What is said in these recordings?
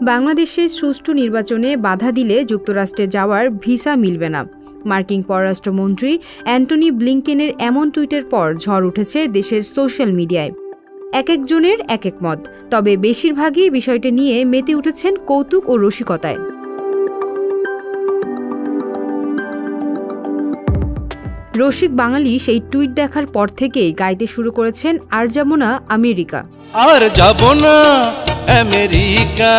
বাংলাদেশের সুষ্ঠু নির্বাচনে বাধা দিলে যুক্তরাষ্ট্রে যাওয়ার ভিসা মিলবে না। মার্কিন পররাষ্ট্রমন্ত্রী অ্যান্টনি ব্লিংকেনের এমন টুইটের পর ঝড় উঠেছে দেশের সোশ্যাল মিডিয়ায়। একজনের এক মত, তবে বেশিরভাগই বিষয়টি নিয়ে মেতে উঠেছেন কৌতুক ও রসিকতায়। রসিক বাঙালি সেই টুইট দেখার পর থেকেই গাইতে শুরু করেছেন আর যাব না আমেরিকা, আর যাব না আমেরিকা,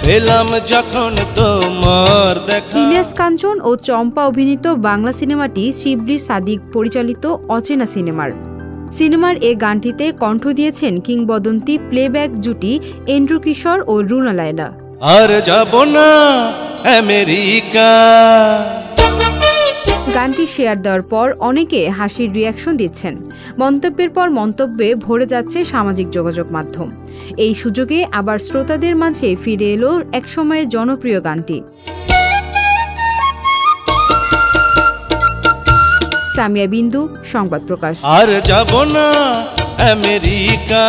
পেলাম যখন তোমার দেখা। ইলিয়াস কাঞ্চন ও চম্পা অভিনীত বাংলা সিনেমাটি শিবলি সাদিক পরিচালিত অচেনা সিনেমার এ গানটিতে কণ্ঠ দিয়েছেন কিংবদন্তি প্লেব্যাক জুটি এন্ড্রু কিশোর ও রুনা লায়লা। আর যাব না আমেরিকা। গানটি শেয়ার দেওয়ার পর অনেকে হাসির রিয়াকশন দিচ্ছেন। মন্তব্যের পর মন্তব্যে ভরে যাচ্ছে সামাজিক যোগাযোগ মাধ্যম। এই সুযোগে আবার শ্রোতাদের মাঝে ফিরে এলো একসময়ের জনপ্রিয় গানটি। সামিয়া বিন্দু, সংবাদ প্রকাশ। আর যাব না আমেরিকা,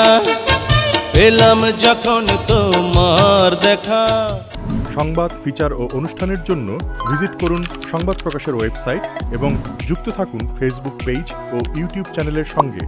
পেলাম যখন তোমার দেখা। সংবাদ, ফিচার ও অনুষ্ঠানের জন্য ভিজিট করুন সংবাদ প্রকাশের ওয়েবসাইট এবং যুক্ত থাকুন ফেসবুক পেজ ও ইউটিউব চ্যানেলের সঙ্গে।